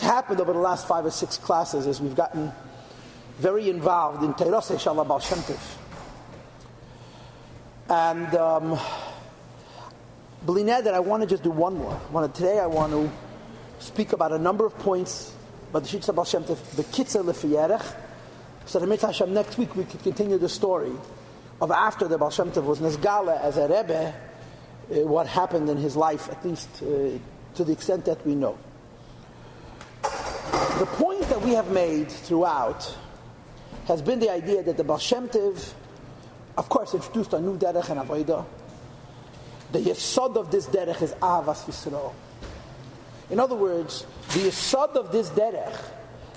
happened over the last 5 or 6 classes is we've gotten very involved in Torah and Baal Shem Tov. And that I want to just do one more. Today I want to speak about a number of points about the Shitza Baal Shem Tov, the Kitzer Lefiyerech. So the Mitzvah Hashem, next week we could continue the story of after the Baal Shem Tov was Nezgala as a Rebbe, what happened in his life, at least to the extent that we know. The point that we have made throughout has been the idea that the Baal Shem Tov, of course, introduced a new derech and avodah. The yesod of this derech is Ahavas Yisrael. In other words, the yesod of this derech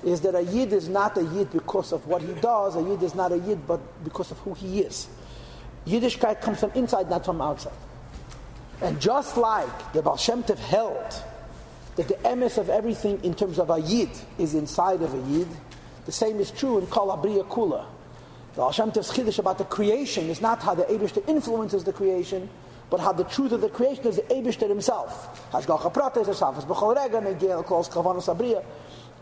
is that a yid is not a yid because of what he does. A yid is not a yid, but because of who he is. Yiddishkeit comes from inside, not from outside. And just like the Baal Shem Tov held that the emes of everything in terms of a yid is inside of a yid, the same is true in Kol Abriya Kula. The Baal Shem Tov's chiddush about the creation is not how the Eibishter influences the creation, but how the truth of the creation is the Eibishter himself. Hashgacha Pratis, Hashafas B'chol Rega, Negel Kol Kavanus Abriya,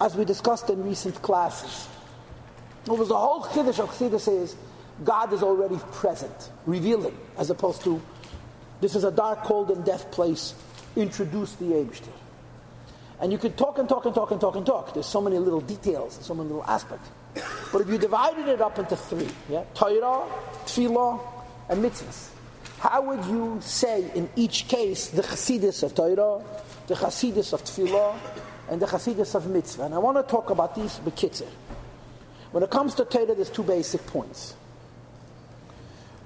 as we discussed in recent classes. It was the whole chiddush of Chassidus is God is already present, revealing, as opposed to this is a dark, cold, and deaf place. Introduce the Eibishter. And you could talk and talk and talk and talk and talk. There's so many little details and so many little aspects. But if you divided it up into 3, Torah, Tefilla, and mitzvahs, how would you say in each case the Chassidus of Torah, the Chassidus of Tefillah, and the Chassidus of mitzvah? And I want to talk about these bekitzer. When it comes to Torah, there's 2 basic points.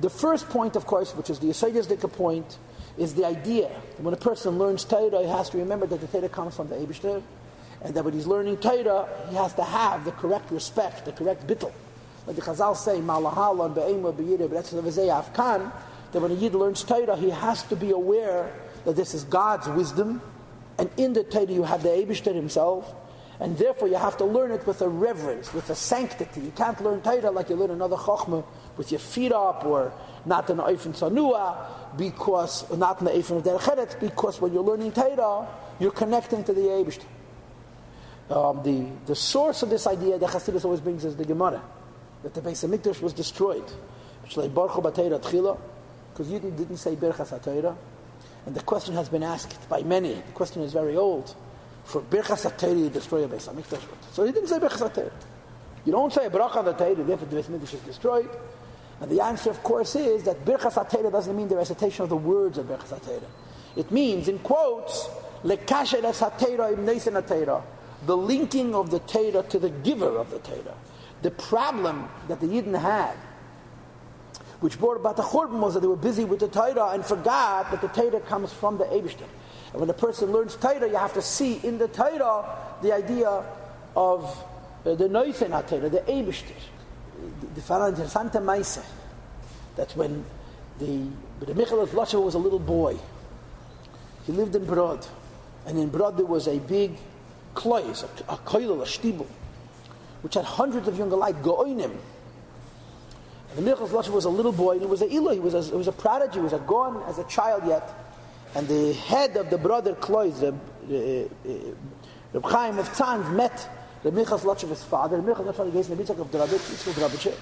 The first point, of course, which is the Yesodistic point, is the idea that when a person learns Torah, he has to remember that the Torah comes from the Eibishter, and that when he's learning Torah, he has to have the correct respect, the correct bittul. Like the Chazal say, Ma'lahala be'ema be'yireh b'etzah v'zeh afkan, that when a Yid learns Torah, he has to be aware that this is God's wisdom, and in the Torah you have the Eibishter himself, and therefore you have to learn it with a reverence, with a sanctity. You can't learn Torah like you learn another Chochmah with your feet up, or not in the Eifin Sanua, because not in the Eifin of derech, because when you're learning Torah, you're connecting to the Eibishter. The source of this idea that Chassidus always brings is the Gemara, that the Beis HaMikdash was destroyed. Because Yidden didn't say Birchas HaTorah, and the question has been asked by many. The question is very old. For Birchas HaTorah you destroy a Beis HaMikdash. So he didn't say Birchas HaTorah. You don't say Bracha on the Torah, therefore the Beis HaMikdash is destroyed. And the answer, of course, is that Birchas HaTorah doesn't mean the recitation of the words of Birchas HaTorah. It means, in quotes, Lekasher es HaTorah im Neisen HaTorah, the linking of the Torah to the giver of the Torah. The problem that the Yidden had, which brought about the Churban, was that they were busy with the Torah and forgot that the Torah comes from the Eibishter. And when a person learns Torah, you have to see in the Torah the idea of the Neisen HaTorah, the Eibishter. The interessante Meise, that when the Michael Losher was a little boy, he lived in Brod, and in Brod there was a big klois, a koilel, a shtibel, which had hundreds of younger like goinim. And the Michael Losher was a little boy, and he was a ilah, he was a prodigy, he was a goan as a child yet, and the head of the brother klois, Reb Chaim of Tzanz, met the Minchas Lotchev's father. The Minchas Lotchev gave him the mitzvah of Drabich,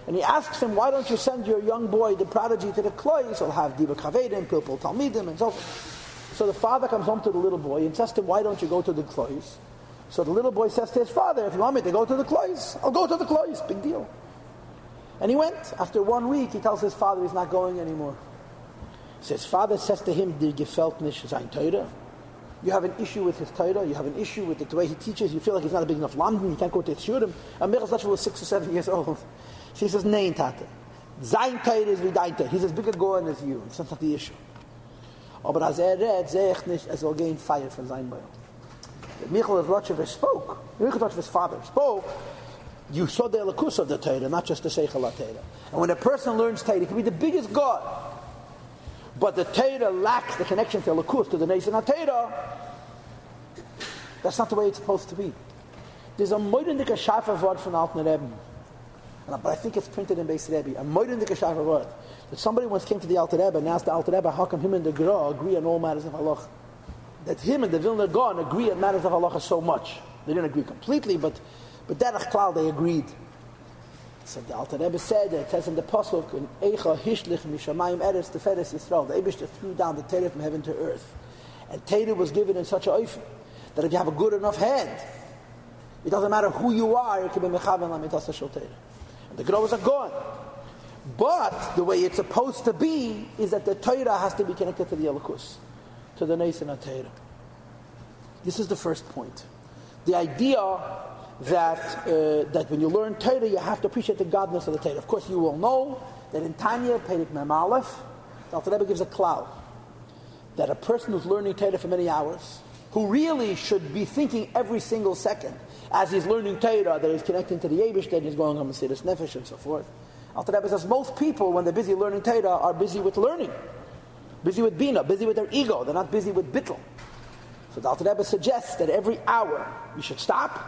and he asks him, why don't you send your young boy, the prodigy, to the klois? He'll have Dibur Kavedim, Pilpul Talmidim, and so forth. So the father comes home to the little boy and says to him, why don't you go to the klois? So the little boy says to his father, if you want me to go to the klois, I'll go to the klois, big deal. And he went. After 1 week, he tells his father he's not going anymore. So his father says to him, dir gefällt nicht sein Torah? You have an issue with his Torah, you have an issue with the way he teaches, you feel like he's not a big enough London, you can't go to his Shurim. And Michal Zachar was 6 or 7 years old. So he says, nein, Tate. Sein Torah is wie dein Torah. He's as big a Goan as you. It's not the issue. Aber als redt, sehe ich nicht, soll gehen fire von sein Beil. Michal Zachar spoke. Michal Zachar's father spoke. You saw the Elikus of the Torah, not just the Seichel HaTorah. And when a person learns Torah, he can be the biggest God. But the Torah lacks the connection to Elikus, to the Neisen HaTorah. That's not the way it's supposed to be. There's a moidendike Shafa word from Alten Rebbe, but I think it's printed in Beis Rebbe. A moidendike Shafa word that somebody once came to the Alten Rebbe and asked the Alten Rebbe, how come him and the Gra agree on all matters of halacha? That him and the Vilna Gaon agree on matters of halacha so much. They didn't agree completely, but derech klal they agreed. So the Alter Rebbe said, it says in the Pasuk, in Eicha Hishlich Mishamayim Eretz Teferes Yisrael, the Eibishter threw down the Torah from heaven to earth. And Torah was given in such a oifen that if you have a good enough head, it doesn't matter who you are, you can be mechaven l'mitzvah shel Torah. And the Gros are gone. But the way it's supposed to be is that the Torah has to be connected to the Elokus, to the Neis and Torah. This is the first point. The idea that when you learn Torah, you have to appreciate the godness of the Torah. Of course, you will know that in Tanya, Perek Mem Aleph, the Alter Rebbe gives a cloud that a person who's learning Torah for many hours, who really should be thinking every single second as he's learning Torah that he's connecting to the Eibush, that he's going on Mesiras Nefesh and so forth. Alter Rebbe says most people, when they're busy learning Torah, are busy with learning, busy with Bina, busy with their ego. They're not busy with Bittul. So the Alter Rebbe suggests that every hour you should stop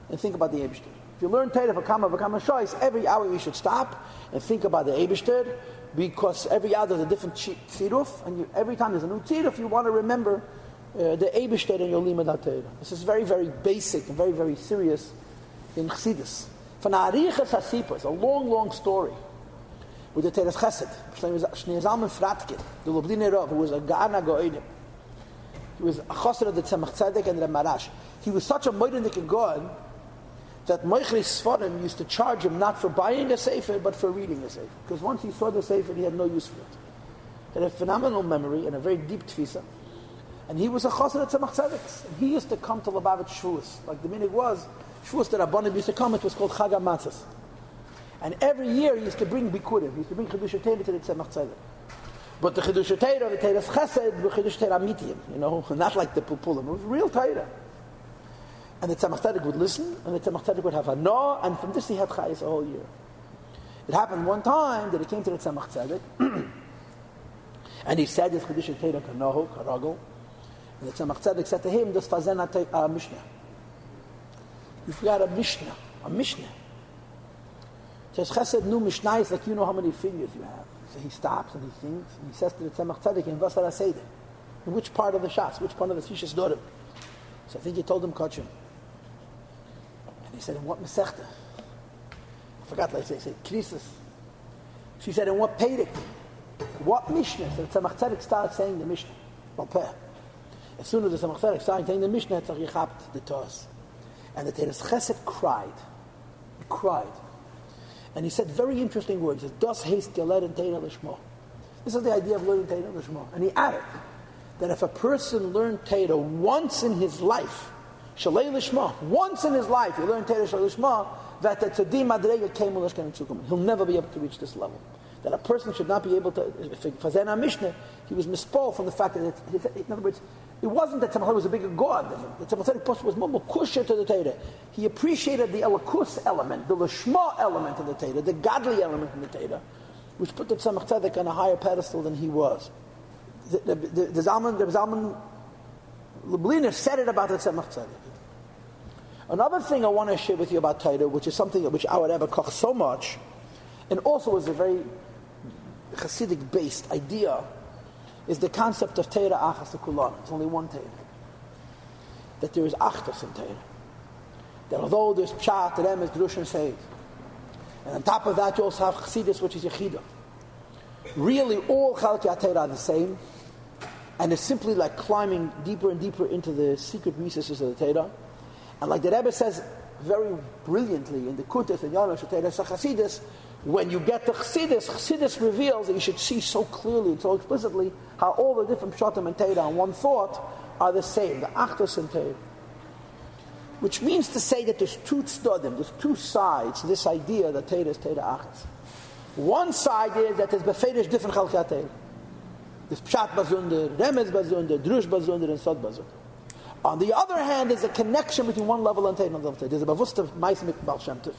and think about the Eibishter. If you learn Torah for Kama Shois, every hour you should stop and think about the Eibishter, because every hour there's a different tziruf, and every time there's a new tziruf, you want to remember the Eibishter and your limud HaTorah. This is very, very basic and very, very serious in Chassidus. Von Arichas HaSipur, it's a long, long story with the Teres Chesed. Shnei Zalman Fratkin, the Lubliner Rav, who was a Ga'ana Go'edim. He was a chassid of the Tzemach Tzedek and the Marash. He was such a moedenik God that Moichri Sforim used to charge him not for buying a sefer, but for reading a sefer. Because once he saw the sefer, he had no use for it. He had a phenomenal memory and a very deep tfisa. And he was a chassid of Tzemach Tzedek. And he used to come to Lubavitch Shavuos. Like the minig was, Shavuos that Rabbanim used to come, it was called Chag HaMatzos. And every year he used to bring Bikurim. He used to bring Chiddush Torah to the Tzemach Tzedek. But the Chiddush Torah, the Teres Chesed, were Chiddush Torah Amitiyim, not like the Pulpulim. It was real Torah. And the Tzemach Tzedek would listen, and the Tzemach Tzedek would have a no, and from this he had chayes a whole year. It happened one time that he came to the Tzemach Tzedek, and he said his Chiddush Torah kanohu, karagol, and the Tzemach Tzedek said to him, "Das fazen a Mishnah. You forgot a Mishnah, Teres Chesed nu Mishnah is like you know how many fingers you have." So he stops and he thinks, and he says to the Tzemach Tzedek, "In Vasar HaSeder, in which part of the Shas, which part of the Sishas Dorim?" So I think he told him Kachim. And he said, "In what Masechta?" I forgot, let's say, he said, Krisis. She said, "In what Perek? What Mishnah?" So the Tzemach Tzedek started saying the Mishnah. As soon as the Tzemach Tzedek started saying the Mishnah, it's like he chapped the Toss. And the Teres Chesed cried. He cried. And he said very interesting words. He said, "Das heist geleden Torah lishma." This is the idea of learning Torah lishma. And he added that if a person learned Torah once in his life, shalei lishma, once in his life, he learned Torah shalei lishma, that the tzedim madrega came ulashkan tzukum. He'll never be able to reach this level. That a person should not be able to. For Zena Mishnah, he was mispol from the fact that, in other words, it wasn't that Tzemach was a bigger god than him. The Tzemach Tzedek was more kusher to the Torah. He appreciated the elokus element, the lishma element of the Torah, the godly element in the Torah, which put the Tzemach Tzedek on a higher pedestal than he was. The Zalman Lubliner said it about the Tzemach Tzedek. Another thing I want to share with you about Torah, which is something which our Rebbe koch so much, and also is a very Hasidic-based idea, is the concept of Torah Achas Kulan. It's only one Torah. That there is Achtas in Torah. That although there's Pshat, Remes, Drush, and Seid, and on top of that you also have Chassidus, which is Yechidah. Really, all Chalkei Torah are the same, and it's simply like climbing deeper and deeper into the secret recesses of the Torah. And like the Rebbe says very brilliantly in the Kuntes and Yonash Torah Chassidus, when you get to Chassidus reveals that you should see so clearly and so explicitly how all the different Pshatim and Torah and one thought are the same, the Achtos and Torah. Which means to say that there's two tzdodim, there's two sides to this idea that Torah is Torah Achtos. One side is that there's befedish different Chalkei Torah. There's Pshat Bazunder, Remez Bazunder, Drush Bazunder, and Sod Bazunder. On the other hand, there's a connection between one level and another level. There's a Bavusta Ma'aseh mit Baal Shem Tov.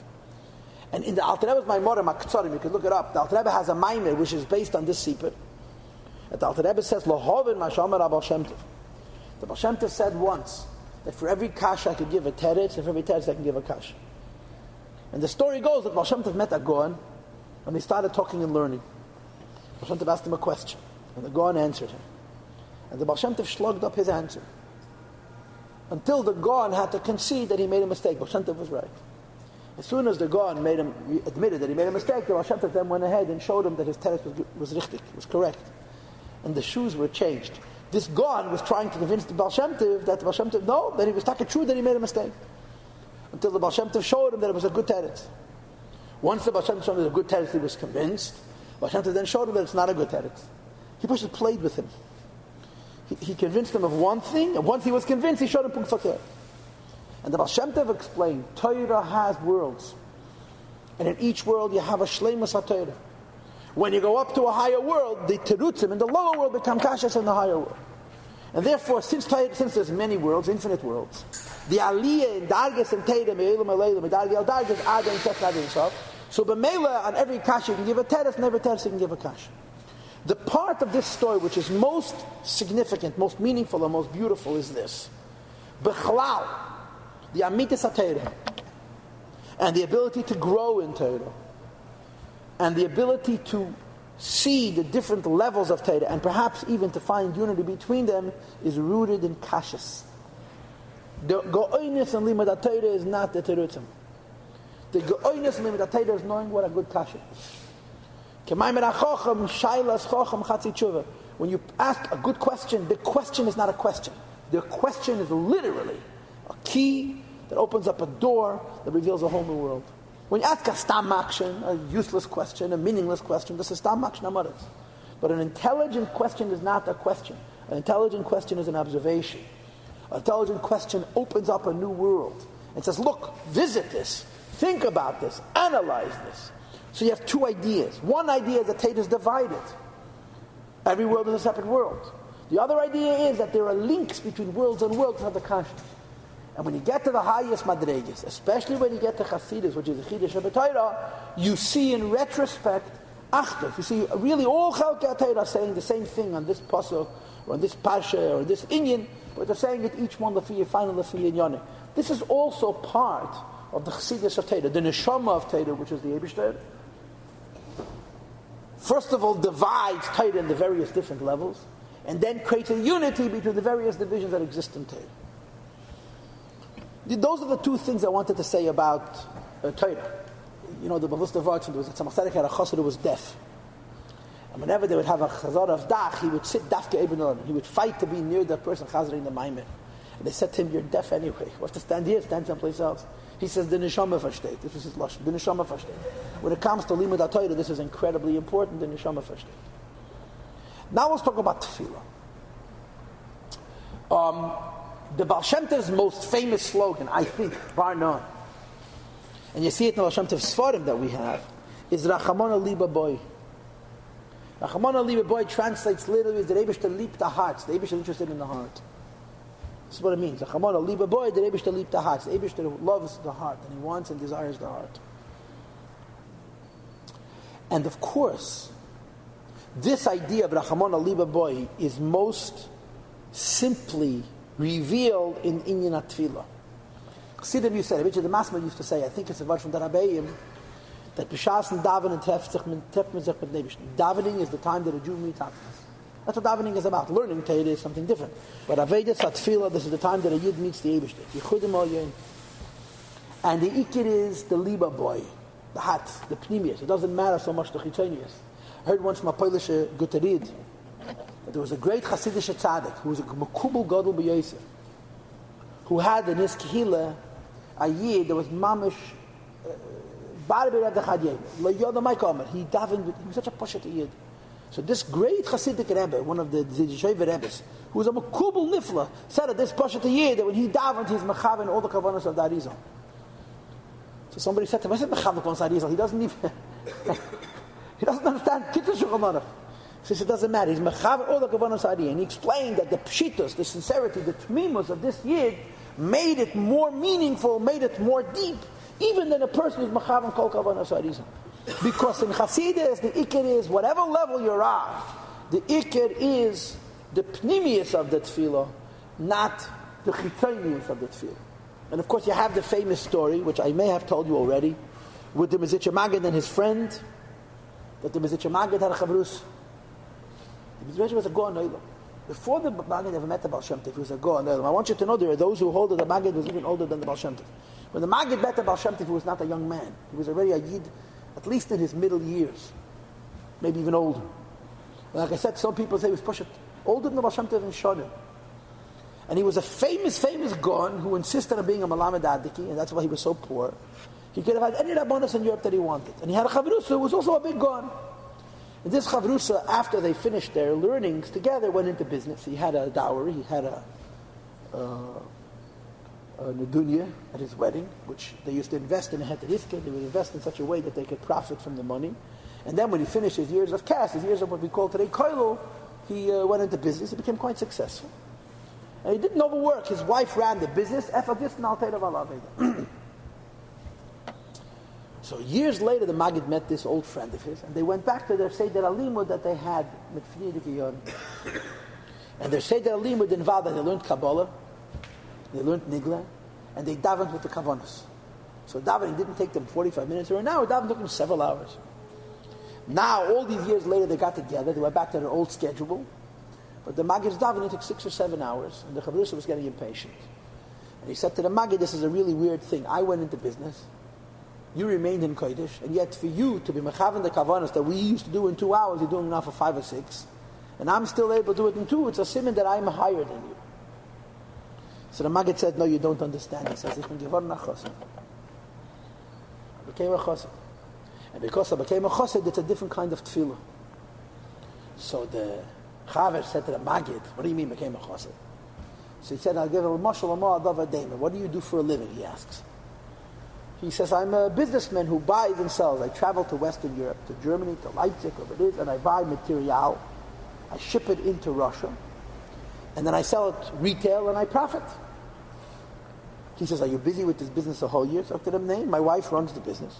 And in the Alter Rebbe's Maimorim HaKtzorim, you can look it up, the Alter Rebbe has a Maimer which is based on this Sipur. The Alter Rebbe says, Lohovin Mashamar Baal Shem Tov. The Baal Shem Tov said once that for every kasha I could give a teretz, and for every teretz I can give a kasha. And the story goes that Baal Shem Tov met a Goan, and they started talking and learning. Baal Shem Tov asked him a question, and the Goan answered him. And the Baal Shem Tov slugged up his answer. until the Gaon had to concede that he made a mistake. Baal Shem Tov was right. As soon as the Gaon admitted that he made a mistake, the Baal Shem Tov then went ahead and showed him that his teretz was richtig, was correct. And the shoes were changed. This Gaon was trying to convince the Baal Shem Tov that the Baal Shem Tov, no, that he was talking true, that he made a mistake. Until the Baal Shem Tov showed him that it was a good teretz. Once the Baal Shem Tov showed him that it was a good teretz, he was convinced. Baal Shem Tov then showed him that it's not a good teretz. He just played with him. He convinced him of one thing, and once he was convinced, he showed him Punk Fakir. And the Baal Shem Tov explained, Torah has worlds. And in each world you have a Shleimus HaTorah. When you go up to a higher world, the Terutzim in the lower world become Kashas in the higher world. And therefore, since there's many worlds, infinite worlds, the Aliyah in Dargas and Torah, Me'elam Aleilam, Dargas al Dargas, Adam, Tet, Adam, Sof. So B'meila, on every Kasha you can give a Teres, and every Teres you can give a Kasha. The part of this story which is most significant, most meaningful, and most beautiful is this. B'chalal, the Amitis HaTorah, and the ability to grow in Torah, and the ability to see the different levels of Torah, and perhaps even to find unity between them, is rooted in Kashas. The Go'oinus and Limud HaTorah is not the Terutzim. The Go'oinus and Limud HaTorah is knowing what a good Kasha is. When you ask a good question, the question is not a question. The question is literally a key that opens up a door that reveals a whole new world. When you ask a stam action, a useless question, a meaningless question, this is stam action amaretz. But an intelligent question is not a question. An intelligent question is an observation. An intelligent question opens up a new world and says, look, visit this, think about this, analyze this. So you have two ideas. One idea is that Torah is divided. Every world is a separate world. The other idea is that there are links between worlds and worlds of the consciousness. And when you get to the highest madregas, especially when you get to Chassidus, which is the Chiddush of Torah, you see in retrospect Achdus. You see really all Chalkei Torah saying the same thing on this pasuk, or on this parsha, or this inyan, but they're saying it each one lafiyah, final lafiyah, and yoneh. This is also part of the Chassidus of Torah, the neshama of Torah, which is the Eibishter. First of all, divides Torah in the various different levels, and then creates a unity between the various divisions that exist in Torah. Those are the two things I wanted to say about Torah. You know, the Bavusta Vartz, there was a Tzemach had a chassid who was deaf. And whenever they would have a chazar of dach, he would sit dafke eben on. He would fight to be near that person chazar in the maimer. And they said to him, you're deaf anyway. You have to stand here, stand someplace else. He says, the neshama versteht. This is his lashon. The neshama versteht. When it comes to limud HaTorah, this is incredibly important. The neshama versteht. Now let's talk about tefillah. The Baal Shem Tov's most famous slogan, I think, bar none, and you see it in the Baal Shem Tov's Sfarim that we have, is Rachamona Liba Boy. Rachamona Liba Boy translates literally as the Eibishter leap the hearts. The Eibishter is interested in the heart. This is what it means. Rachamona Liba Boy, the Eibishter leap the hearts. The Eibishter loves the heart, and he wants and desires the heart. And of course, this idea of Rachamona Liba Boy is most simply revealed in Inyan HaTefillah. Chassidim used to say, the Masma used to say, I think it's a word from the Rabbeim, that B'shas and Daven and Davening is the time that a Jew meets Hatzmas. That's what davening is about. Learning Torah is something different. But Avedis HaTefillah, this is the time that a Yid meets the Eibishter. Yichudim al Yom. And the Ikir is the Liba Boy, the Hat, the Pnimius. It doesn't matter so much the Chitzonius. I heard once from a Polish Guterid that there was a great Chassidish tzaddik who was a Mekubal Gadol B'Yosef, who had in his Kehillah a Yid that was mamish Barber at the Chadiyim. He davened with, he was such a pashat Yid. So this great Chassidic Rebbe, one of the Zidishever Rebbes, who was a Mekubal Nifla, said that this pashat Yid that when he davened, he's mechaven all the kavanos of the Arizal. So somebody said to him, I said mechaven on Arizal. He doesn't even he doesn't understand Kitzur Shulchan Aruch. He says it doesn't matter. He's mechaver all the kavanos Ari, and he explained that the pshitos, the sincerity, the tmimus of this yid made it more meaningful, made it more deep, even than a person who's mechaver kol kavanos Ari. Because in Chassidus, the ikir is whatever level you're at. The ikir is the pnimius of the tefillah, not the chitzonius of the tefillah. And of course, you have the famous story, which I may have told you already, with the Mezritcher Maggid and his friend, that the Mezritcher Maggid had a chavrus. The Mezritcher was a Goan Olam. Before the Maggid ever met the Baal Shem Tov, he was a Gaon. I want you to know there are those who hold that the Maggid was even older than the Baal Shem Tov. When the Maggid met the Baal Shem Tov, he was not a young man. He was already a Yid, at least in his middle years, maybe even older. Like I said, some people say he was pushed older than the Baal Shem Tov in Shonim. And he was a famous Gaon who insisted on being a Malamed Adiki, and that's why he was so poor. He could have had any Rabbanos in Europe that he wanted. And he had a Chavrusa who was also a big Gaon. And this Chavrusa, after they finished their learnings together, went into business. He had a dowry, he had a nedunya at his wedding, which they used to invest in a heteriska. They would invest in such a way that they could profit from the money. And then when he finished his years of cash, his years of what we call today koilo, he went into business. He became quite successful. And he didn't overwork. His wife ran the business. So years later, the Maggid met this old friend of his, and they went back to their Seder Alimud that they had with Friedrich. And their Seder Alimud in Vada, they learned Kabbalah, they learned Nigla, and they davened with the Kavanas. So davening didn't take them 45 minutes or an hour, davening took them several hours. Now, all these years later, they got together, they went back to their old schedule, but the Maggid's davening took 6 or 7 hours, and the Chavrusa was getting impatient. And he said to the Maggid, this is a really weird thing. I went into business, you remained in Kodesh, and yet for you to be mechavan the kavanas that we used to do in 2 hours, you're doing now for 5 or 6, and I'm still able to do it in 2, it's a siman that I'm higher than you. So the Maggid said, no, you don't understand. He says, I became a chassid. And because I became a chassid, it's a different kind of tefillah. So the Chaver said to the Maggid, what do you mean became a chassid? So he said, I'll give a mashal amah adav adema. What do you do for a living, he asks. He says, I'm a businessman who buys and sells. I travel to Western Europe, to Germany, to Leipzig, whatever it is, and I buy material. I ship it into Russia, and then I sell it retail, and I profit. He says, are you busy with this business the whole year? So I looked at him, name. My wife runs the business.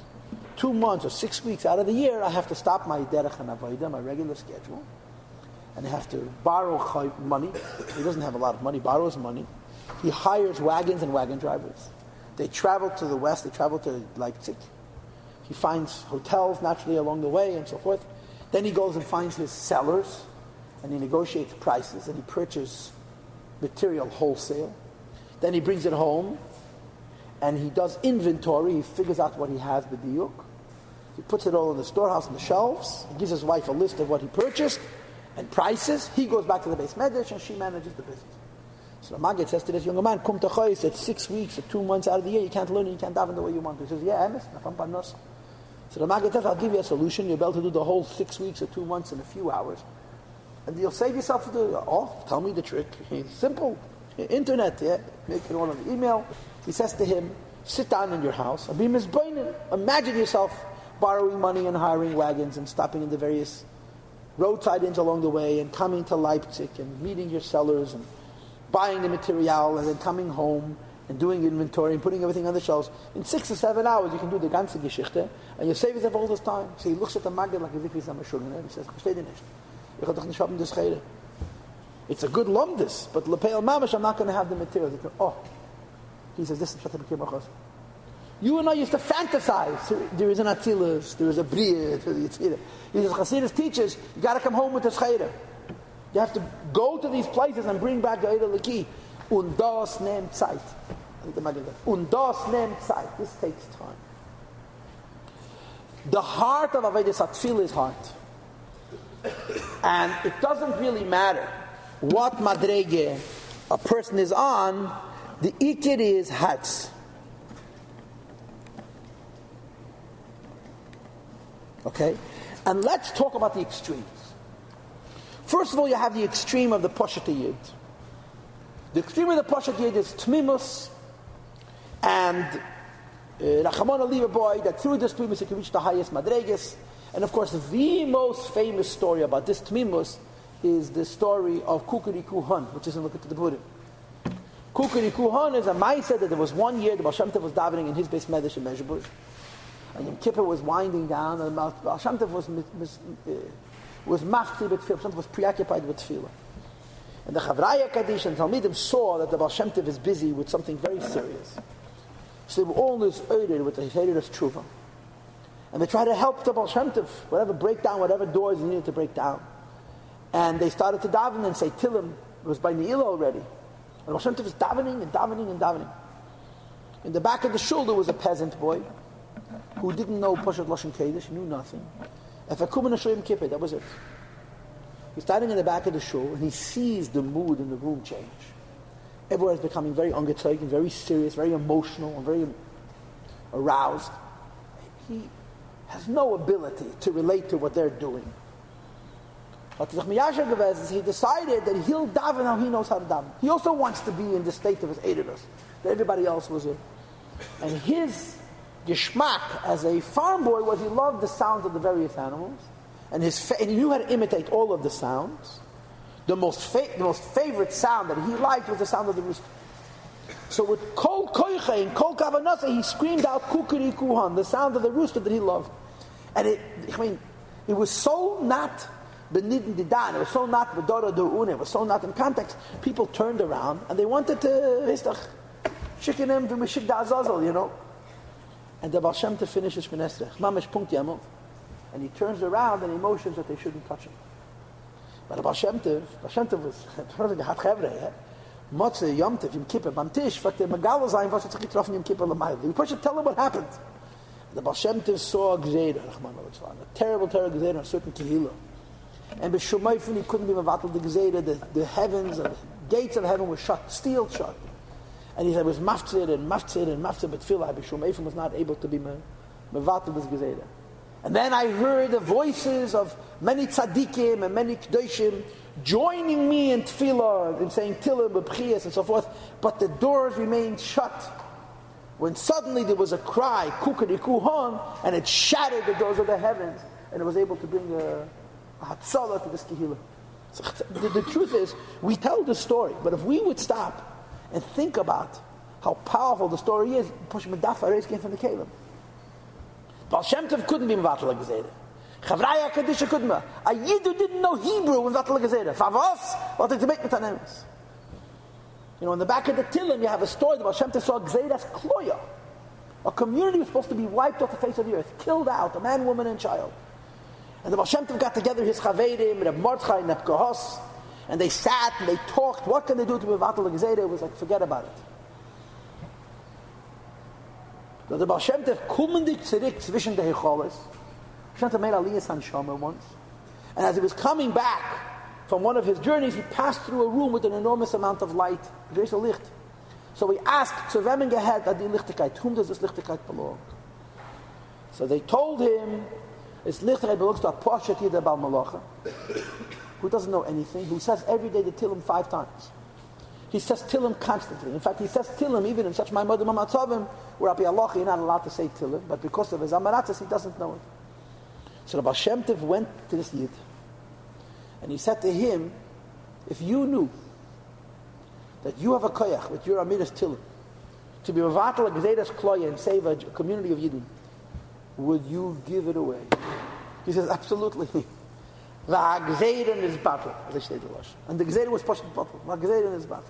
2 months or 6 weeks out of the year, I have to stop my derech and avodah, my regular schedule, and I have to borrow money. He doesn't have a lot of money, borrows money. He hires wagons and wagon drivers. They travel to the west, they travel to Leipzig. He finds hotels naturally along the way and so forth. Then he goes and finds his sellers, and he negotiates prices, and he purchases material wholesale. Then he brings it home, and he does inventory. He figures out what he has b'diyuk. He puts it all in the storehouse on the shelves. He gives his wife a list of what he purchased and prices. He goes back to the base medrash, and she manages the business. So the Maggid says to this younger man, Kum Tachayis, it's 6 weeks or 2 months out of the year, you can't learn it, you can't daven the way you want to. He says, yeah, emes, nafam parnos. So the Maggid says, I'll give you a solution, you'll be able to do the whole 6 weeks or 2 months in a few hours. And you'll save yourself tell me the trick. It's simple. Internet, yeah, make it all on the email. He says to him, sit down in your house, and be mizbainin. Imagine yourself borrowing money and hiring wagons and stopping in the various roadside inns along the way and coming to Leipzig and meeting your sellers and buying the material and then coming home and doing inventory and putting everything on the shelves. In 6 or 7 hours you can do the ganze Geschichte and you save yourself all this time. So he looks at the Maggid like as if he's a Meshugner and he says, verstehe dich nicht. Ich habe doch nicht haben das Chere. It's a good lumdis, but Lepeil Mamash, I'm not going to have the materials. He says, this is what became a chassid. You and I used to fantasize. There is an Atzilus, there is a Bria, there is a Yitzhira. He says, Chassidus teaches, you got to come home with the Chere. You have to go to these places and bring back the Eidel Leki. Und das nimmt Zeit. Und das nimmt Zeit. This takes time. The heart of Avodas HaTefillah is heart. And it doesn't really matter what madrege a person is on, the ikir is hats. Okay? And let's talk about the extremes. First of all, you have the extreme of the Poshet Yid. The extreme of the Poshet Yid is Tmimus, and Rachamon Aliva boy, that through this Tmimus he can reach the highest madreges. And of course, the most famous story about this Tmimus is the story of Kukuriku Han, which is in Look at the Buddha. Kukuriku Han is a Maisa that there was 1 year the Baal Shem Tov was davening in his base medrash in Mezhebush, and Yom Kippur was winding down, and Baal Shem Tov was mafti with tefillah, was preoccupied with tefillah. And the Chavraya Kaddish and Talmidim saw that the Baal Shem Tov is busy with something very serious. So they were all disordered with the Hederus Tshuva. And they tried to help the Baal Shem Tov, break down whatever doors he needed to break down. And they started to daven and say Tillim. It was by Ne'ilah already. And Baal Shem Tov was davening and davening and davening. In the back of the shul there was a peasant boy who didn't know Pashat Lashon Kodesh, knew nothing. And Fakum and Kippur, that was it. He's standing in the back of the shul and he sees the mood in the room change. Everyone is becoming very ungezeigt, very serious, very emotional, and very aroused. He has no ability to relate to what they're doing. But he decided that he'll daven how he knows how to daven. He also wants to be in the state of his Eidus that everybody else was in. And his geschmack as a farm boy was he loved the sounds of the various animals, and he knew how to imitate all of the sounds. The most favorite sound that he liked was the sound of the rooster. So with kol koiche and kol kavanasa, he screamed out kukuri kuhan, the sound of the rooster that he loved. And it was so not benidin didan, it was so not bedora du'un, it was so not in context. People turned around and they wanted to chicken him to mishik da'azazel, you know. And the Baal Shem Tov finishes Shminesrech, mamish punkt yamot, and he turns around and he motions that they shouldn't touch him. But the Baal Shem Tov was hat chevre, Motze, Yom Tov, Yom Kippur, Bam Tish, fragt Megala sein, was hat sich getroffen Yom Kippur Lamayla. You should tell him what happened. The Baal Shem Tov saw a gzeira, a terrible gzeira on a certain kehillah. And b'shumayfin he couldn't be mevatel the gzeira, the heavens, the gates of heaven were shut, sealed shut. And he said it was maftzir, but tefillah, b'shumayfin was not able to be mevatel this gzeira. And then I heard the voices of many tzaddikim and many k'doshim joining me in tefillah and saying tillim, b'pchiyas and so forth, but the doors remained shut. When suddenly there was a cry, kukari kuhan, and it shattered the doors of the heavens, and it was able to bring a hatzalah to this kehillah. So the truth is, we tell the story, but if we would stop and think about how powerful the story is, Push Medaf Ares came from the Kalim. Baal Shem Tov couldn't be Mevatel HaGezerah. Chavraya Kadisha couldn't be. A Yid who didn't know Hebrew was Mevatel HaGezerah. Favos, what did they make Metanemis? You know, in the back of the Tillim, you have a story that Baal Shem Tov saw Gezerah as Kloya. A community was supposed to be wiped off the face of the earth, killed out, a man, woman, and child. And the Baal Shem Tov got together his Chavedim, Reb Mordechai, and Reb Kohos, and they sat and they talked. What can they do to be Mevatel HaGezerah? It was like, forget about it. So the Baal Shem Tov kumendik tzirik zwischen the Hecholes. Shem Tov made Aliyah San Shomer once. And as he was coming back from one of his journeys, he passed through a room with an enormous amount of light. There's a licht. So he asked, zu wem gehört die Lichtigkeit? Whom does this Lichtigkeit belong? So they told him, this Lichtigkeit belongs to a Poshet Yid Baal Malacha, who doesn't know anything, who says every day the Tillim 5 times. He says Tillim constantly. In fact, he says Tillim even in such Ma'amad Mamatzavim, where Rabbi Allah, you're not allowed to say Tillim, but because of his Amaratzis, he doesn't know it. So the Baal Shem Tov went to this Yid, and he said to him, if you knew that you have a koyach with your Amidas Tillim, to be Mevatel HaGezerah's Kloya and save a community of Yidden, would you give it away? He says, absolutely. V'ha'gzeira is battle, as I say the Lashon. And the Gzeira was pushed battle. V'ha'gzeira is battle.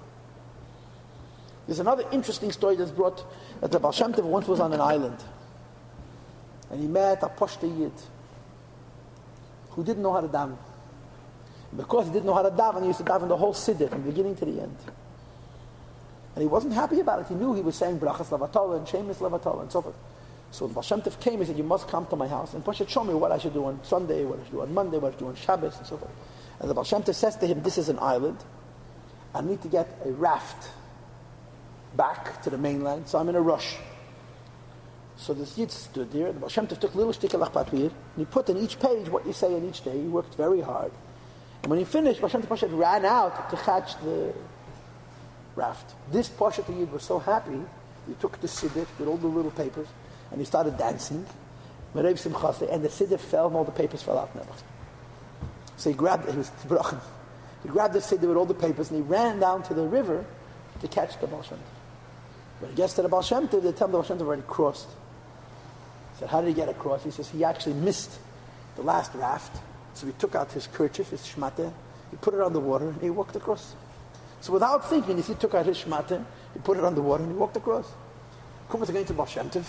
There's another interesting story that's brought that the Baal Shem Tov once was on an island, and he met a Pashta Yid who didn't know how to daven. Because he didn't know how to daven, he used to daven the whole siddur from the beginning to the end. And he wasn't happy about it. He knew he was saying brachas levatala and shemis levatala and so forth. So the Baal Shem Tov came, he said, you must come to my house and Pashat show me what I should do on Sunday, what I should do on Monday, what I should do on Shabbos and so forth. And the Baal Shem Tov says to him, this is an island. I need to get a raft back to the mainland, so I'm in a rush. So this Yid stood there, the Baal Shem Tov took little shtikel achpatwir, and he put in each page what you say in each day. He worked very hard. And when he finished, Baal Shem Tov ran out to catch the raft. This Pashat Yid was so happy, he took the siddur with all the little papers, and he started dancing, and the siddur fell, and all the papers fell out. So he grabbed it, he grabbed the siddur with all the papers, and he ran down to the river to catch the Baal Shem Tov. When he gets to the Baal Shem Tov, they tell him the Baal Shem Tov already crossed. He said, how did he get across? He says, he actually missed the last raft, so he took out his kerchief, his shmata, he put it on the water, and he walked across. So without thinking, he took out his shmata, he put it on the water, and he walked across. Kumas going to Baal Shem Tov.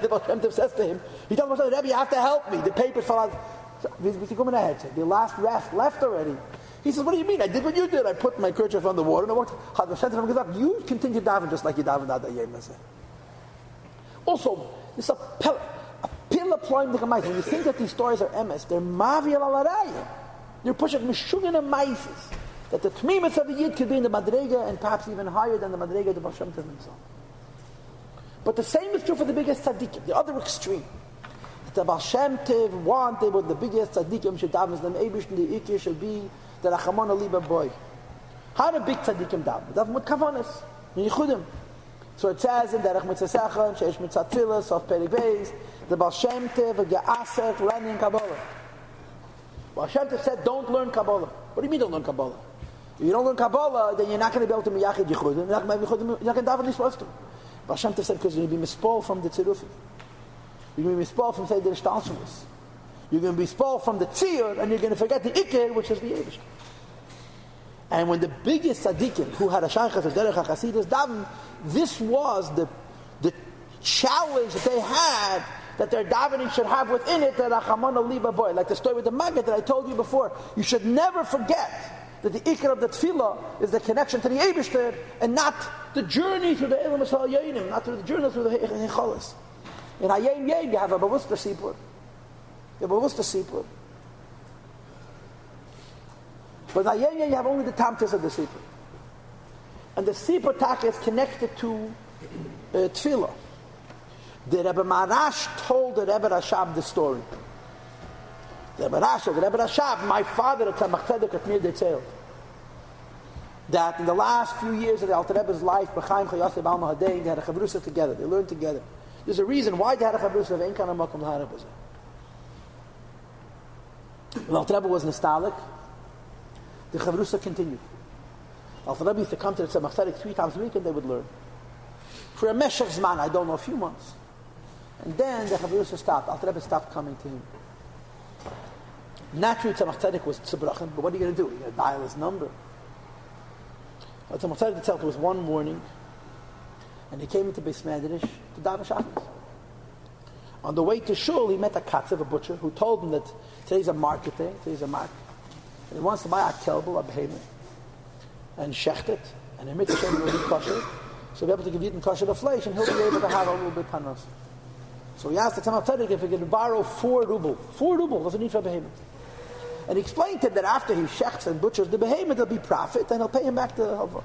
The Baal Shem Tov says to him, he tells Baal Shem Tov, Rebbe, you have to help me. The papers fell out. The last raft left already. He says, what do you mean? I did what you did. I put my kerchief on the water and I walked. You continue davening just like you davened at the Yom. Also, this is a pillar ploying the Gemais. When you think that these stories are emes, they're mavi al alarayim. You're pushing meshugin and maises. That the tmimus of the yid could be in the madrega and perhaps even higher than the madrega of the Baal Shem Tov himself. But the same is true for the biggest tzaddikim, the other extreme. That the Baal Shem Tov wanted what the biggest tzaddikim should daven, the Eibush and the Ikir should be the Rachamon Aliba boy. How do big tzaddikim daven? Daven with kavanas, in yichudim. So it says in derech mitzvah sechem, sheish mitzvah tefilla, sof perik beis, the Baal Shem Tov ge'asek learning Kabbalah. Baal Shem Tov said, don't learn Kabbalah. What do you mean don't learn Kabbalah? If you don't learn Kabbalah, then you're not going to be able to miyachid yichudim. You're not going to daven you're supposed to. Baal Shem Tov said, because you're going to be mispol from the tzirufim. You're going to be mispol from Seder Shtalshus. You're going to be mispol from the tzir, and you're going to forget the ikir, which is the Eibush. And when the biggest tzaddikim, who had a shaykhas of derech Chassidus daven, this was the challenge that they had, that their davening should have within it, the Rachamon Aliba boy. Like the story with the Maggid that I told you before. You should never forget that the ikar of the tefillah is the connection to the Eibishter, and not the journey through the Elam Yisrael Yoinim, not through the journey through the Hecholis. In Hayim Yem, you have a Bavusta Sipur. You have a Bavusta Sipur. But in Hayim Yem, you have only the Tamtis of the Sipur. And the Sipur Tak is connected to tefillah. The Rebbe Marash told the Rebbe Rashab the story. The Rebbe Rashab, my father, the Tzemach Tzedek at Mir Detzel, that in the last few years of the Alter Rebbe's life, B'chaim Chayosei B'al Mahadei, they had a chavrusa together. They learned together. There's a reason why they had a chavrusa of Ein Kana Makom L'Harabazeh. When the Alter Rebbe was nostalgic, the chavrusa continued. The Alter Rebbe used to come to the Tzemach Tzedek 3 times a week and they would learn. For a meshach zman, I don't know, a few months. And then the chavrusa stopped. Alter Rebbe stopped coming to him. Naturally, Tzemach Tzedek was tzebrachim, but what are you going to do? You're going to dial his number. Tzemach Tzedek itself was one morning, and he came into Beis Medrash to daven Shabbos. On the way to shul, he met a katzev, a butcher, who told him that today's a market day, today's a market, and he wants to buy a kelbel, a behemoth, and shecht it, and he makes sure will be kosher, so he'll be able to give Yidden kosher the flesh, and he'll be able to have a little bit panos. So he asked the Tzemach Tzedek if he could borrow 4 ruble. 4 ruble was the need for a behemoth. And he explained to him that after he shechts and butchers the behemoth, there'll be profit, and he'll pay him back the halva.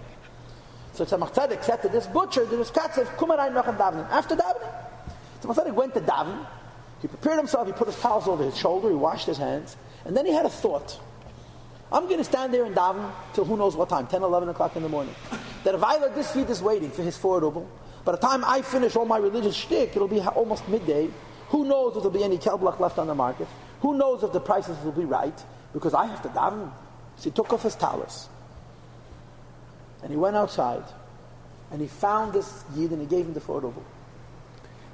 So Tzemach Tzedek said to this butcher, to this katzev, kumarai noch davening. After davening, Tzemach Tzedek went to daven. He prepared himself. He put his towels over his shoulder. He washed his hands, and then he had a thought. I'm going to stand there and daven till who knows what time, 10, 11 o'clock in the morning. That if I let this Yid is waiting for his 4 ruble, by the time I finish all my religious shtick, it'll be almost midday. Who knows if there'll be any kelblach left on the market? Who knows if the prices will be right? Because I have to daven. So he took off his talus. And he went outside. And he found this Yid and he gave him the 4 ruble.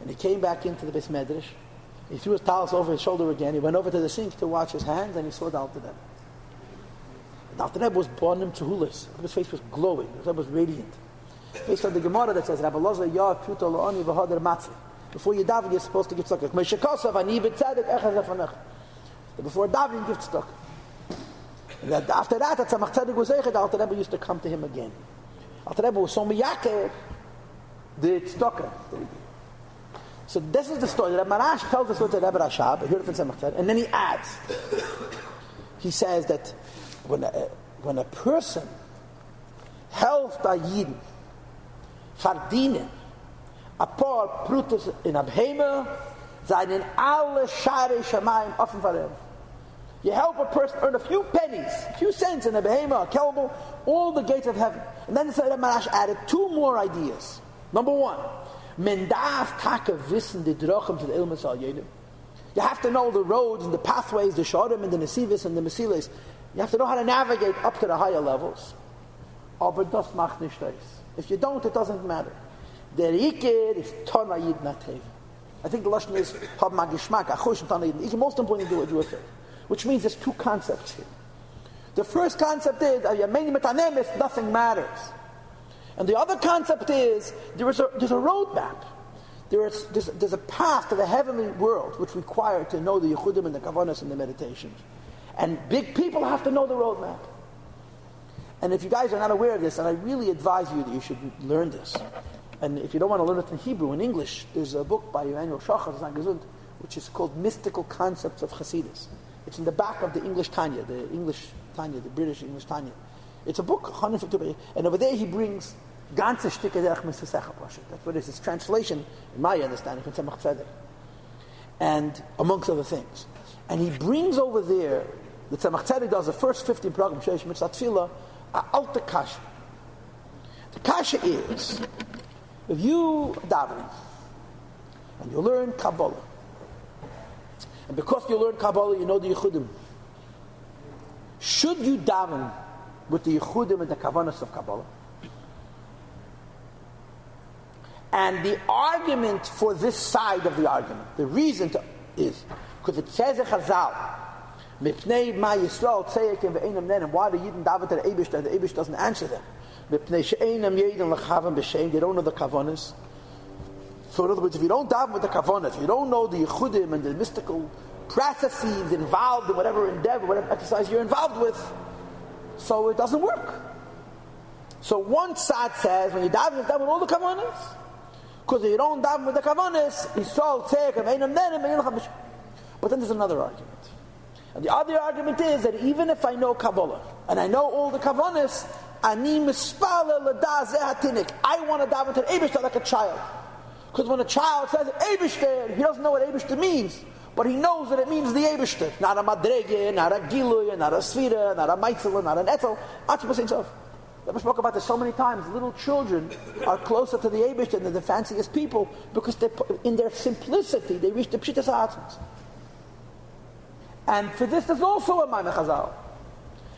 And he came back into the Beis Medrash. He threw his talus over his shoulder again. He went over to the sink to wash his hands and he saw the Alter Rebbe. The Alter Rebbe was born in Tzuhulis. His face was glowing. His face was radiant. Based on the Gemara that says, Rabbi Loza Yav Pruto Lo'oni V'Hoder Matzah. Before you daven, you're supposed to give tzedakah. Moshe Kosav Ani B'Tzedek Echad Lefanecha. Before davening, give tzedakah. And after that, at Tzemach Tzedek was Eichad, Alter Rebbe used to come to him again. Alter Rebbe was so miyaker the tzedakah. So this is the story. Rabbi Marash tells us what the Rebbe Rashab, I heard it from Tzemach Tzedek, and then he adds. He says that when a person helps a Yidin verdienen a paar Brutus in a Behemoth, seinen alle Share Shamayim offen for him. You help a person earn a few pennies, a few cents in a Behemoth, a kelbel, all the gates of heaven. And then the Rebbe Marash added 2 more ideas. Number 1, men darf taka wissen die Drochem to the Ilma Sal Yedim. You have to know the roads and the pathways, the Shorim and the Nesivis and the Mesiles. You have to know how to navigate up to the higher levels. Aber das macht nicht das. If you don't, it doesn't matter. Der Iker is Tona Yid Natev. I think the Lashon is Hab Magishmak, Achush and Tona Yid. It's most important to do it. Which means there's 2 concepts here. The first concept is nothing matters. And the other concept is there's a roadmap. there's a path to the heavenly world which require to know the yichudim and the kavanas and the meditations. And big people have to know the roadmap. And if you guys are not aware of this, and I really advise you that you should learn this. And if you don't want to learn it in Hebrew, in English, there's a book by Emmanuel Shachar, which is called Mystical Concepts of Chassidus. It's in the back of the English Tanya, the British English Tanya. It's a book, 150 pages, and over there he brings ganze Stücke derech Mitzvah Pasha. That's what it is. It's translation, in my understanding, from Tzemach Tzedek, and amongst other things. And he brings over there, the Tzemach Tzedek does the first 15 program, Sheish Mitzvah Tefilla, Alta Kasha. The Kasha is, if you davening, and you learn Kabbalah, and because you learn Kabbalah, you know the Yichudim, should you daven with the Yichudim and the Kavanas of Kabbalah? And the argument for this side of the argument, the reason is, because it says in Chazal, Mipnei ma Yisrael tzeyekim ve'enam nenem, why the Yidden daven to the Eibush, the Eibush doesn't answer them. Mipnei she'enam yedin l'chavam b'shem, they don't know the Kavanas. So in other words, if you don't daven with the Kavanas, if you don't know the Yichudim and the mystical processes involved in whatever endeavor, whatever exercise you're involved with, so it doesn't work. So one side says, when you daven with all the Kavanas, because if you don't daven with the Kavanas, Yisrael tzeyekim ve'enam nenem. But then there's another argument. And the other argument is that even if I know Kabbalah, and I know all the Kavanas, ani mispala l'da zeh hatinik, I want to daven to the Eibishter like a child. Because when a child says Eibishter, he doesn't know what Eibishter means, but he knows that it means the Eibishter. Not a Madrege, not a Giluy, not a Sfira, not a Meitzela, not an Etzel. We spoke about this so many times. Little children are closer to the Eibishter than the fanciest people, because in their simplicity, they reach the Pshitas HaAtzmos. And for this, there's also a Maimeh Chazal.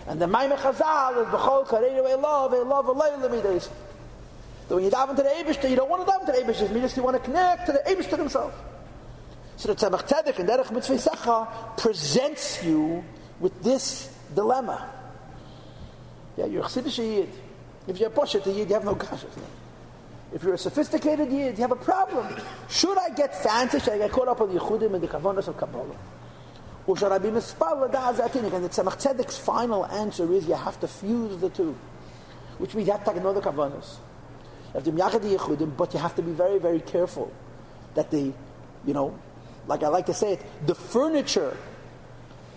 And the Maimeh Chazal is B'chol Kareinu Elav, Elav Elav Midas. So when you daven to the Eibishter, you don't want to daven to the Eibishter, you want to connect to the Eibishter himself. So the Tzemach Tzedek and derech Mitzvah Secha presents you with this dilemma. Yeah, you're a Chassidish Yid. If you're a Poshet Yid, you have no kashas. If you're a sophisticated Yid, you have a problem. Should I get fancy? Should I get caught up on the Yichudim and the Kavanas of Kabbalah? Or should I be mispal l'da zeh hatinik? And the Tzemach Tzedek's final answer is you have to fuse the two. Which means you have to know the Kavanas. You have to miyachad the Yichudim, but you have to be very, very careful that like I like to say it, the furniture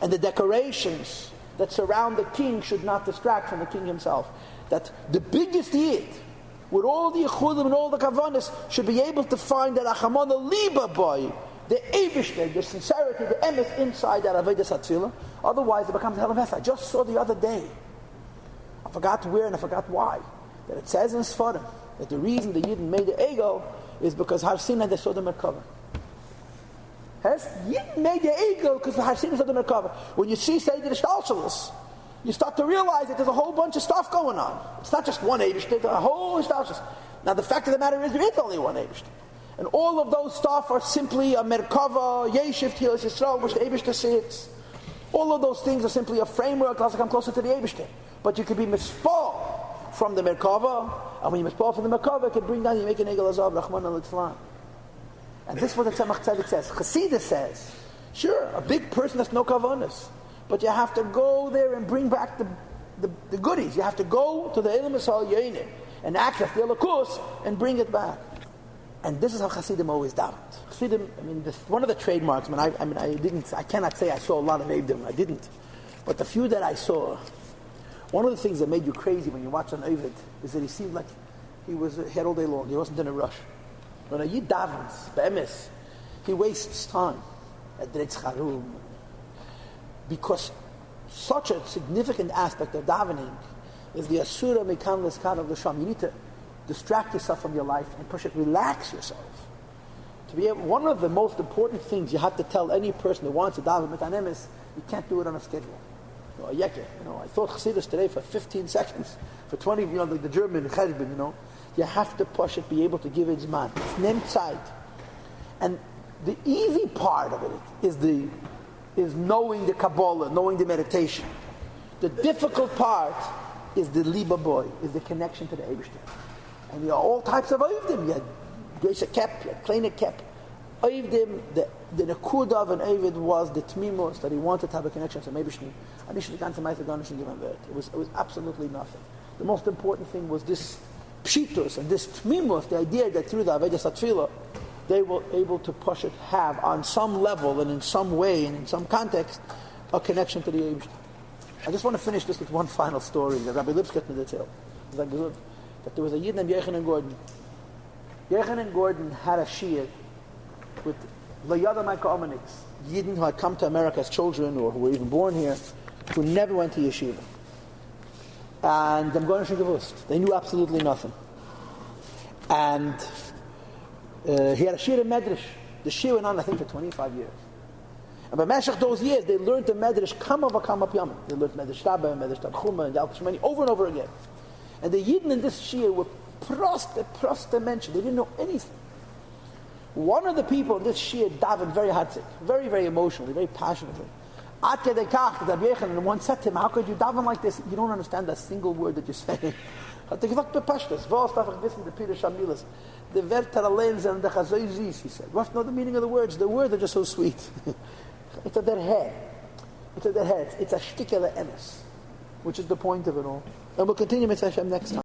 and the decorations that surround the king should not distract from the king himself. That the biggest Yid, with all the Yichudim and all the Kavanas, should be able to find that Achamana Liba boy, the Eibishter, the sincerity, the emes inside that Avodas HaTefillah. Otherwise, it becomes a hell of a mess. I just saw the other day, I forgot where and I forgot why, that it says in Sfarim that the reason the Yidden made the Egel is because Har Sinai they saw the Merkava. Yidden made the Egel because Har Sinai saw the Merkava. When you see Seder Shtalshalos, you start to realize that there's a whole bunch of stuff going on. It's not just one Eibishter, there's a whole Shtalshalos. Now the fact of the matter is there is only one Eibishter. And all of those stuff are simply a Merkava, Yeshiv, Tilas Yisrael, which the Eibishter sits. All of those things are simply a framework to come closer to the Eibishter. But you could be mispal from the Merkava, and when you mispal from the Merkava, it can bring down, you make an Egel Azav, Rahman al-Islam. And this is what the Tzemach Tzedek says. Chassidus says, sure, a big person has no kavanas, but you have to go there and bring back the goodies. You have to go to the Elam Yisrael Yaineh and access the Elokus and bring it back. And this is how Chassidim always davened. Chassidim, one of the trademarks. I cannot say I saw a lot of Eidim. I didn't, but the few that I saw, one of the things that made you crazy when you watch an Eivid is that he seemed like he had all day long. He wasn't in a rush. When a Yid davens, be'emes, he wastes time at Dretz Charum, because such a significant aspect of davening is the Asura Mekan L'Skar of the Sham. You need to distract yourself from your life and push it, relax yourself. One of the most important things you have to tell any person who wants to daven mit anemes, you can't do it on a schedule. I thought Chassidus today for 15 seconds, for 20, like the German Cheshbon, you have to push it, be able to give it Zman. It's nem Zeit. And the easy part of it is knowing the Kabbalah, knowing the meditation. The difficult part is the Liba boy, is the connection to the Eibishter. And you have all types of Oivdim. You have Größe Kep, kleine Kep. Oivdim, the Nakud of an Ovid was the Tmimos, that he wanted to have a connection to Meibishni. And he should have gone to Ma'aseh Ganesh and given it. It was absolutely nothing. The most important thing was this Pshitus and this Tmimos, the idea that through the Avodas Tefilla, they were able to push it, have on some level and in some way and in some context, a connection to the Eibishter. I just want to finish this with one final story that Rabbi Lipskett detailed. That there was a Yid named Yechanan Gordon. Yechanan Gordon had a Shia with Layada Maika Omaniks, Yidden who had come to America as children or who were even born here, who never went to yeshiva. And them going to gewusst. They knew absolutely nothing. And he had a Shia in Medrash. The Shia went on, I think, for 25 years. And by Meshach those years, they learned the Medrash Kama V'Kama P'yamim. They learned Medrash Tabba, Medrash Tabchuma, and Yalkut Shemini over and over again. And the Yidden in this Shia were prosta mentioned. They didn't know anything. One of the people in this Shia davened very hardzik, very, very emotionally, very passionately. At Kedei Kach, the Rabbi Yechanan, and one said to him, how could you daven like this? You don't understand a single word that you're saying. Hat gesagt bepashtas, was darf ich wissen, the Pirush Hamilas, the Werter allein sind the Chazoizis, he said. You have to know the meaning of the words. The words are just so sweet. It's a derech. It's a derech. It's a shtickele emes, which is the point of it all. And we'll continue Mitzvah Hashem next time.